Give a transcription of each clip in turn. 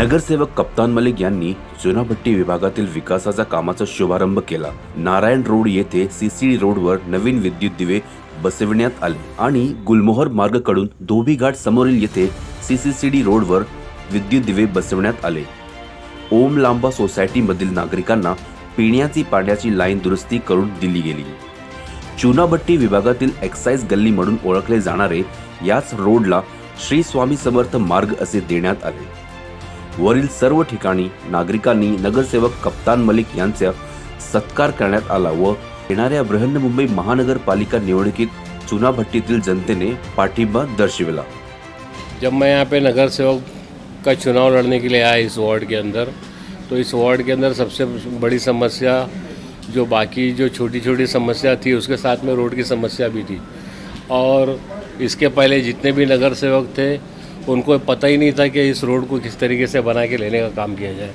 नगरसेवक कप्तान मलिक यांनी चुनाभट्टी विभागातील विकासाचा कामाचा शुभारंभ केला। नारायण रोड येथे सीसीडी रोडवर नवीन विद्युत दिवे बसविण्यात आले आणि गुलमोहर मार्गाकडून धोबी घाट समोरील येथे सीसीडी रोडवर विद्युत दिवे बसविण्यात आले। ओम लांबा सोसायटी मधील नागरिकांना पिण्याची पाण्याची लाईन दुरुस्ती करून दिली गेली। चुनाभट्टी विभागातील एक्साइज गल्ली म्हणून ओळखले जाणारे याच रोडला श्री स्वामी समर्थ मार्ग असे देण्यात आले। वरील सर्व ठिकाणी नागरिकांनी नगरसेवक कप्तान मलिक यांचा सत्कार करण्यात आला व येणाऱ्या बृहन्मुंबई महानगरपालिका निवडणुकीत चुनाभट्टीतील जनतेने पाठिंबा दर्शविला। जब मैं यहाँ पे नगर सेवक का चुनाव लड़ने के लिए आया इस वार्ड के अंदर, तो इस वार्ड के अंदर सबसे बड़ी समस्या जो बाकी जो छोटी छोटी समस्या थी उसके साथ में रोड की समस्या भी थी। और इसके पहले जितने भी नगर सेवक थे उनको पता ही नहीं था कि इस रोड को किस तरीके से बना के लेने का काम किया जाए।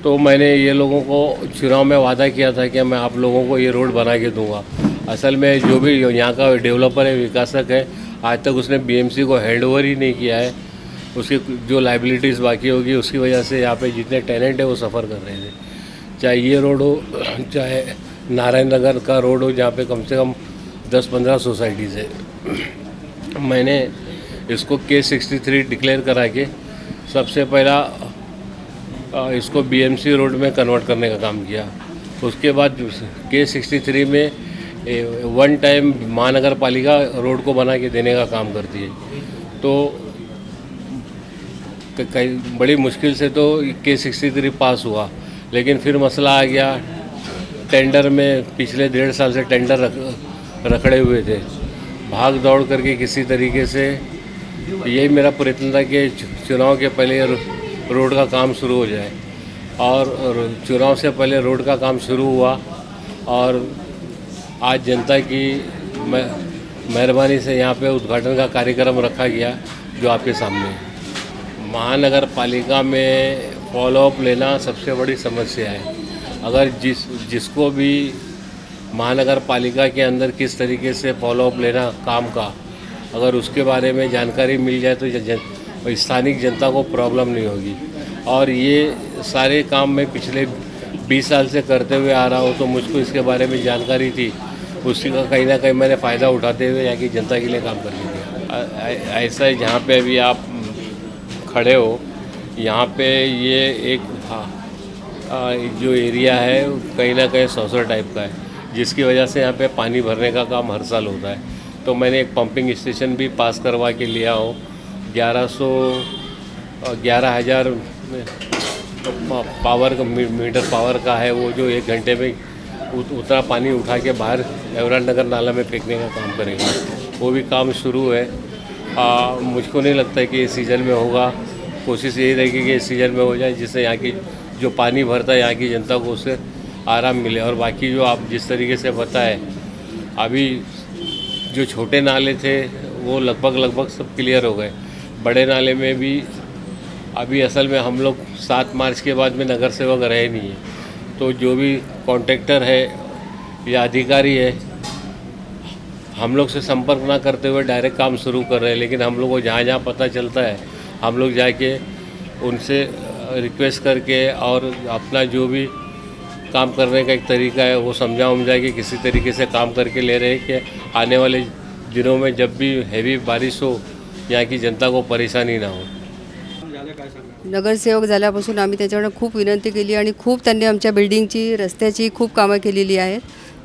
तो मैंने ये लोगों को चुनाव में वादा किया था कि मैं आप लोगों को ये रोड बना के दूंगा। असल में जो भी यहाँ का डेवलपर है, विकासक है, आज तक उसने बीएमसी को हैंडओवर ही नहीं किया है। उसकी जो लाइबिलिटीज़ बाकी होगी उसकी वजह से यहाँ पे जितने टेनेंट है वो सफ़र कर रहे थे। चाहे ये रोड हो, चाहे नारायण नगर का रोड हो, जहाँ पे कम से कम 10-15 सोसाइटीज़ है। मैंने इसको K63 डिक्लेयर करा के सबसे पहला इसको बीएमसी रोड में कन्वर्ट करने का काम किया। उसके बाद K63 में वन टाइम महानगर पालिका रोड को बना के देने का काम करती है। तो कई बड़ी मुश्किल से तो K63 पास हुआ, लेकिन फिर मसला आ गया टेंडर में। पिछले 1.5 साल से टेंडर रखड़े हुए थे। भाग दौड़ करके किसी तरीके से यही मेरा प्रयत्न था कि चुनाव के पहले रोड का काम शुरू हो जाए, और चुनाव से पहले रोड का काम शुरू हुआ। और आज जनता की मेहरबानी से यहाँ पे उद्घाटन का कार्यक्रम रखा गया जो आपके सामने है। महानगर पालिका में फॉलोअप लेना सबसे बड़ी समस्या है। अगर जिसको भी महानगर पालिका के अंदर किस तरीके से फॉलोअप लेना काम का, अगर उसके बारे में जानकारी मिल जाए तो स्थानिक जनता को प्रॉब्लम नहीं होगी। और ये सारे काम मैं पिछले 20 साल से करते हुए आ रहा हूँ, तो मुझको इसके बारे में जानकारी थी। उसी का कहीं ना कहीं मैंने फ़ायदा उठाते हुए यहाँ की जनता के लिए काम कर लिया। ऐसा है जहाँ पे अभी आप खड़े हो, यहाँ पे ये एक जो एरिया है कहीं ना कहीं सौसर टाइप का है, जिसकी वजह से यहाँ पे पानी भरने का काम हर साल होता है। तो मैंने एक पंपिंग स्टेशन भी पास करवा के लिया हूँ। 11,000 पावर का मीटर पावर का है वो, जो 1 घंटे में उतना पानी उठा के बाहर एवरान नगर नाला में फेंकने का काम करेगा। वो भी काम शुरू है। मुझको नहीं लगता है कि इस सीज़न में होगा। कोशिश यही रहेगी कि इस सीज़न में हो जाए, जिससे यहाँ की जो पानी भरता है यहाँ की जनता को उससे आराम मिले। और बाकी जो आप जिस तरीके से बताए, अभी जो छोटे नाले थे वो लगभग सब क्लियर हो गए। बड़े नाले में भी अभी असल में हम लोग 7 मार्च के बाद में नगर सेवक रहे नहीं है, तो जो भी कॉन्ट्रैक्टर है या अधिकारी है, हम लोग से संपर्क ना करते हुए डायरेक्ट काम शुरू कर रहे हैं। लेकिन हम लोग को जहाँ जहाँ पता चलता है हम लोग जाके उनसे रिक्वेस्ट करके और अपना जो भी काम करने का एक तरीका है वो समझा कि किसी तरीके से काम करके ले रहे हैं कि आने वाले दिनों में जब भी हेवी बारिश हो यहाँ की जनता को परेशानी ना हो। नगरसेवक झाल्यापासून आम्ही त्याच्याकडे खूप विनंती केली आणि खूप त्यांनी आमच्या बिल्डिंगची, रस्त्याची खूप कामं केलेली आहेत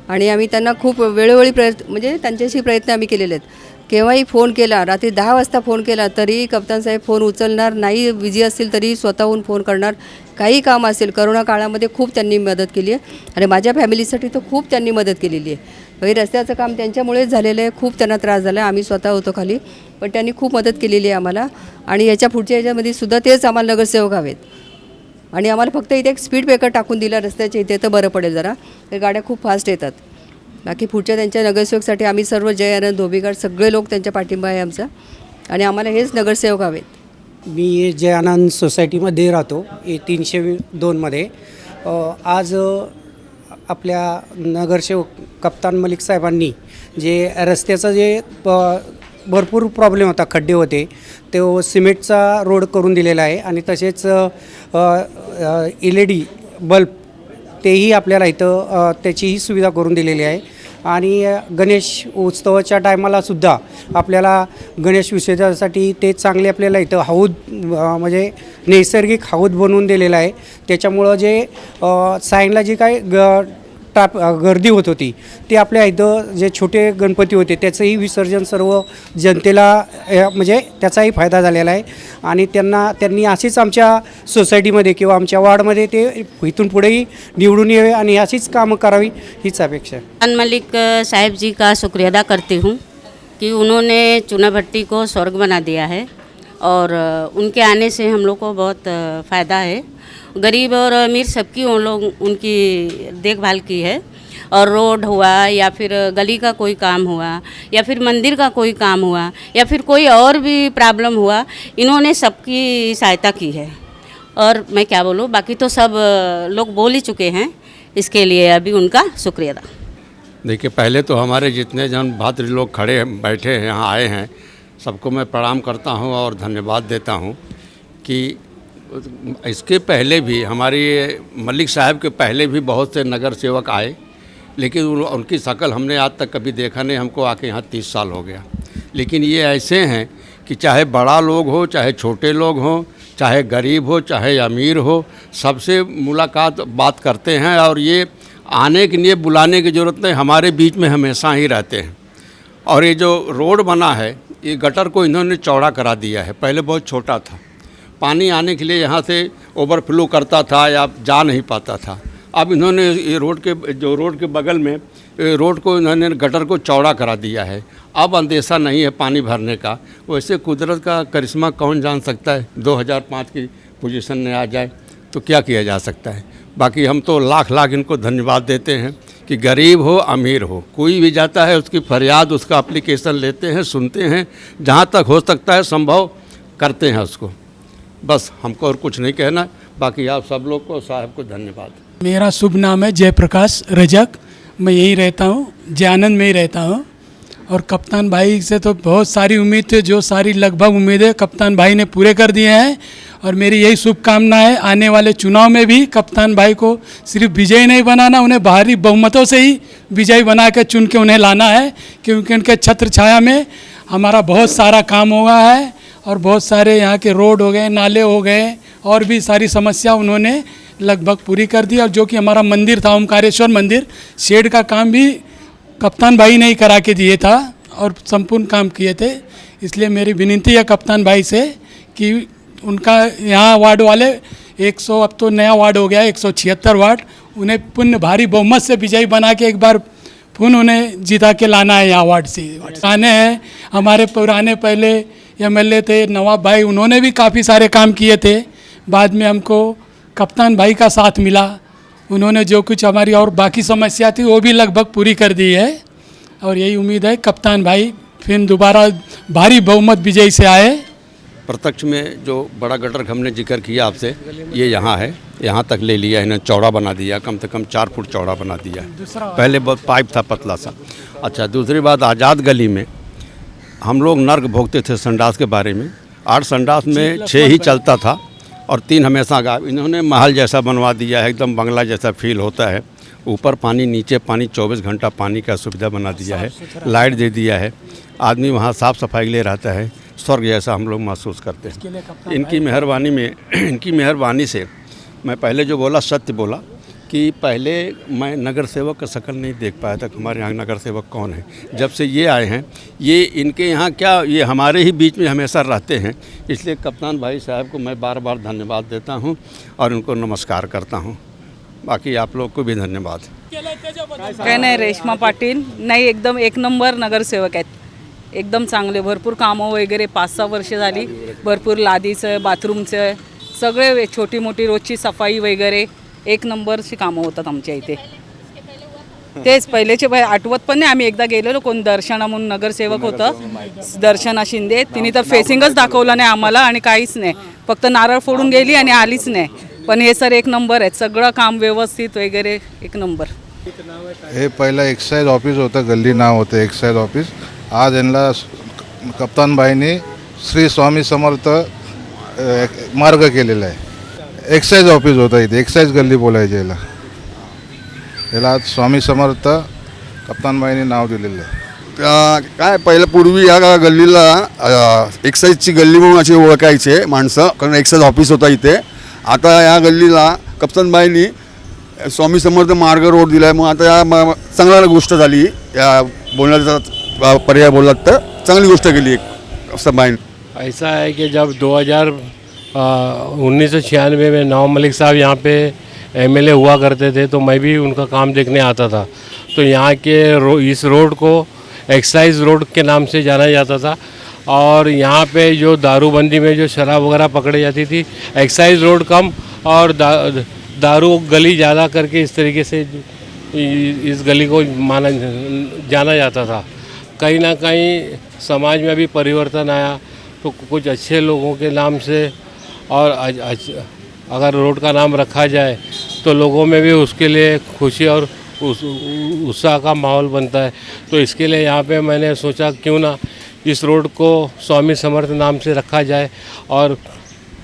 आणि आम्ही त्यांना खूप वेळोवेळी म्हणजे त्यांच्याशी प्रयत्न आम्ही केलेले आहेत। केव्हाही फोन केला, रात्री 10 वाजता फोन केला तरी कप्तान साहेब फोन उचलणार नाही, बिझी असतील तरी स्वतःहून फोन करणार। काही काम असेल, करोना काळामध्ये खूप त्यांनी मदत केली आहे आणि माझ्या फॅमिलीसाठी तर खूप त्यांनी मदत केलेली आहे। हे रस्त्याचं काम त्यांच्यामुळेच झालेलं आहे, खूप त्यांना त्रास झाला आहे। आम्ही स्वतः होतो खाली, पण त्यांनी खूप मदत केलेली आहे आम्हाला। आणि याच्या पुढच्या याच्यामध्ये सुद्धा तेच आम्हाला नगरसेवक हवेत आणि आम्हाला फक्त इथे एक स्पीड ब्रेकर टाकून दिला रस्त्याच्या इथे तर बरं पडेल जरा, तर गाड्या खूप फास्ट येतात। बाकी पुढच्या त्यांच्या नगरसेवकसाठी आम्ही सर्व जय आनंद धोबी घाट सगळे लोक त्यांच्या पाठिंबा आहे आमचा आणि आम्हाला हेच नगरसेवक हवेत। मी जय आनंद सोसायटीमध्ये राहतो, 302मध्ये। आज आपल्या नगरसेवक कप्तान मलिक साहेबांनी जे रस्त्याचं जे भरपूर प्रॉब्लेम होता, खड्डे होते, तो सिमेंटचा रोड करून दिलेला आहे आणि तसेच LED बल्ब तेही आपल्याला इथं त्याचीही सुविधा करून दिलेली आहे. आणि गणेश उत्सवाच्या टायमालासुद्धा आपल्याला गणेश विसर्जनासाठी ते चांगले आपल्याला इथं हौद म्हणजे नैसर्गिक हौद बनवून दिलेला आहे. त्याच्यामुळं जे सायनला जे काय गर्दी होत होती ते आपल्या इथं जे छोटे गणपती होते त्याचंही विसर्जन सर्व जनतेला म्हणजे त्याचाही फायदा झालेला आहे. आणि त्यांनी अशीच आमच्या सोसायटीमध्ये किंवा आमच्या वार्डमध्ये ते इथून पुढेही निवडून यावे आणि अशीच कामं करावी हीच अपेक्षा आहे. खान मलिक साहब जी का शुक्रिया अदा करती हूँ कि उन्होंने चूनाभट्टी को स्वर्ग बना दिया है और उनके आने से हम लोग को बहुत फ़ायदा है. गरीब और अमीर सबकी उन लोग उनकी देखभाल की है. और रोड हुआ या फिर गली का कोई काम हुआ या फिर मंदिर का कोई काम हुआ या फिर कोई और भी प्रॉब्लम हुआ, इन्होंने सबकी सहायता की है. और मैं क्या बोलूँ, बाकी तो सब लोग बोल ही चुके हैं, इसके लिए अभी उनका शुक्रिया अदा. देखिए, पहले तो हमारे जितने जन भाद्र लोग खड़े हैं, बैठे हैं, यहाँ आए हैं, सबको मैं प्रणाम करता हूँ और धन्यवाद देता हूँ कि इसके पहले भी हमारी मलिक साहब के पहले भी बहुत से नगर सेवक आए, लेकिन उनकी शक्ल हमने आज तक कभी देखा नहीं. हमको आके यहाँ 30 साल हो गया. लेकिन ये ऐसे हैं कि चाहे बड़ा लोग हो, चाहे छोटे लोग हों, चाहे गरीब हो, चाहे अमीर हो, सबसे मुलाकात बात करते हैं. और ये आने के लिए बुलाने की ज़रूरत नहीं, हमारे बीच में हमेशा ही रहते हैं. और ये जो रोड बना है, ये गटर को इन्होंने चौड़ा करा दिया है. पहले बहुत छोटा था, पानी आने के लिए यहाँ से ओवरफ्लो करता था या जा नहीं पाता था. अब इन्होंने ये रोड के बगल में रोड को इन्होंने गटर को चौड़ा करा दिया है. अब अंदेशा नहीं है पानी भरने का. वैसे कुदरत का करिश्मा कौन जान सकता है. 2005 की पोजीशन में आ जाए तो क्या किया जा सकता है. बाकी हम तो लाख लाख इनको धन्यवाद देते हैं कि गरीब हो अमीर हो, कोई भी जाता है उसकी फरियाद, उसका एप्लीकेशन लेते हैं, सुनते हैं, जहाँ तक हो सकता है संभव करते हैं उसको. बस हमको और कुछ नहीं कहना. बाकी आप सब लोग को, साहब को धन्यवाद. मेरा शुभ नाम है जयप्रकाश रजक. मैं यहीं रहता हूँ, जयानंद में ही रहता हूँ. और कप्तान भाई से तो बहुत सारी उम्मीद थी, जो सारी लगभग उम्मीदें कप्तान भाई ने पूरे कर दिए हैं. और मेरी यही शुभकामना है आने वाले चुनाव में भी कप्तान भाई को सिर्फ विजयी नहीं बनाना, उन्हें भारी बहुमतों से ही विजयी बना के चुन के उन्हें लाना है. क्योंकि उनके छत्र छाया में हमारा बहुत सारा काम हुआ है और बहुत सारे यहाँ के रोड हो गए, नाले हो गए और भी सारी समस्या उन्होंने लगभग पूरी कर दी. और जो कि हमारा मंदिर था ओमकारेश्वर मंदिर, शेड का काम भी कप्तान भाई ने ही करा के दिए था और संपूर्ण काम किए थे. इसलिए मेरी विनती है कप्तान भाई से कि उनका यहाँ वार्ड वाले 100, अब तो नया वार्ड हो गया 176 वार्ड, उन्हें पुण्य भारी बहुमत से विजयी बना के एक बार पुनः उन्हें जिता के लाना है यहाँ वार्ड से. आने हैं हमारे पुराने पहले MLA थे नवाब भाई, उन्होंने भी काफ़ी सारे काम किए थे. बाद में हमको कप्तान भाई का साथ मिला, उन्होंने जो कुछ हमारी और बाकी समस्या थी वो भी लगभग पूरी कर दी है. और यही उम्मीद है कप्तान भाई फिर दोबारा भारी बहुमत विजयी से आए. प्रत्यक्ष में जो बड़ा गटर हमने जिक्र किया आपसे, ये यहाँ है, यहाँ तक ले लिया, इन्हें चौड़ा बना दिया, कम से कम 4 फुट चौड़ा बना दिया है. पहले बहुत पाइप था पतला सा. अच्छा, दूसरी बात, आज़ाद गली में हम लोग नर्क भोगते थे संडास के बारे में. 8 संडास में 6 ही चलता था और 3 हमेशा गायब. इन्होंने महल जैसा बनवा दिया है, एकदम बंगला जैसा फील होता है. ऊपर पानी, नीचे पानी, 24 घंटा पानी का सुविधा बना दिया है, लाइट दे दिया है. आदमी वहाँ साफ़ सफाई के लिए रहता है, स्वर्ग जैसा हम लोग महसूस करते हैं. इनकी मेहरबानी में इनकी मेहरबानी से मैं पहले जो बोला सत्य बोला कि पहले मैं नगर सेवक का शक्ल नहीं देख पाया था, हमारे यहाँ नगर सेवक कौन है. जब से ये आए हैं, ये इनके यहाँ क्या, ये हमारे ही बीच में हमेशा रहते हैं. इसलिए कप्तान भाई साहब को मैं बार बार धन्यवाद देता हूँ और उनको नमस्कार करता हूँ. बाकी आप लोग को भी धन्यवाद. काय नाही, रेश्मा पाटील नाही, एकदम एक नंबर नगरसेवक आहेत. एकदम चांगले, भरपूर कामं वगैरे 5-6 वर्ष झाली, भरपूर लादीचं, बाथरूमचं, सगळे छोटी मोठी रोजची सफाई वगैरे एक नंबरची कामं होतात आमच्या इथे. तेच पहिलेचे आठवत पण नाही, आम्ही एकदा गेलेलो, कोण दर्शना म्हणून नगरसेवक होतं, दर्शना शिंदे, तिने तर फेसिंगच दाखवलं नाही आम्हाला आणि काहीच नाही, फक्त नारळ फोडून गेली आणि आलीच नाही. पण हे सर एक नंबर आहेत, सगळं काम व्यवस्थित वगैरे एक नंबर. हे पहिलं एक्साईज ऑफिस होतं, गल्ली नाव होतं एक्साईज ऑफिस. आज यांना कप्तानबाईंनी श्री स्वामी समर्थ मार्ग केलेला आहे. एक्साईज ऑफिस होतं इथे, एक्साईज गल्ली बोलायचे याला स्वामी समर्थ कप्तानबाईंनी नाव दिलेलं आहे. काय पहिलं पूर्वी या गल्लीला एक्साईजची गल्ली म्हणून अशी ओळखायचे माणसं, कारण एक्साईज ऑफिस होता इथे. आता या गल्लीला कप्तानबाईंनी स्वामी समर्थ मार्ग रोड दिला आहे. मग आता या चांगली गोष्ट झाली. या बोलण्याचा पर्याय बोललात तर चांगली गोष्ट केली कप्तानबाईंनी. ऐसा है कि जब 1996 में नवाब मलिक साहब यहाँ पे एमएलए हुआ करते थे, तो मैं भी उनका काम देखने आता था. तो यहाँ के इस रोड को एक्साइज रोड के नाम से जाना जाता था. और यहाँ पे जो दारूबंदी में जो शराब वगैरह पकड़ी जाती थी, एक्साइज रोड कम और दारू गली ज़्यादा करके इस तरीके से इस गली को जाना जाता था. कहीं ना कहीं समाज में भी परिवर्तन आया, तो कुछ अच्छे लोगों के नाम से और अगर रोड का नाम रखा जाए तो लोगों में भी उसके लिए खुशी और उत्साह का माहौल बनता है. तो इसके लिए यहाँ पे मैंने सोचा क्यों ना इस रोड को स्वामी समर्थ नाम से रखा जाए. और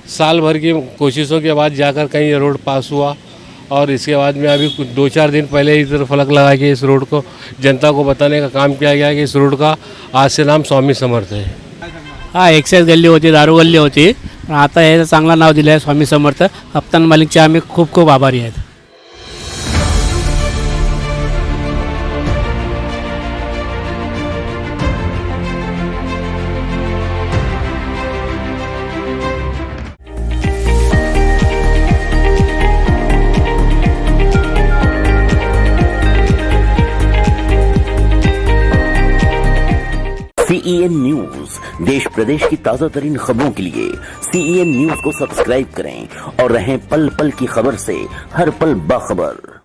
साल भर की कोशिशों के बाद जाकर कहीं ये रोड पास हुआ. और इसके बाद में अभी 2-4 दिन पहले इधर फलक लगा के इस रोड को जनता को बताने का काम किया गया कि इस रोड का आज से नाम स्वामी समर्थ है. हा एक्साईज गल्ली होती, दारू गल्ली होती, पण आता हे चांगलं नाव दिलं आहे स्वामी समर्थ. कप्तान मालिकचे आम्ही खूप खूप आभारी आहेत. CEN न्यूज, देश प्रदेश की ताजा तरीन खबरों के लिए CEN न्यूज को सब्सक्राइब करें और रहें पल पल की खबर से हर पल बाखबर.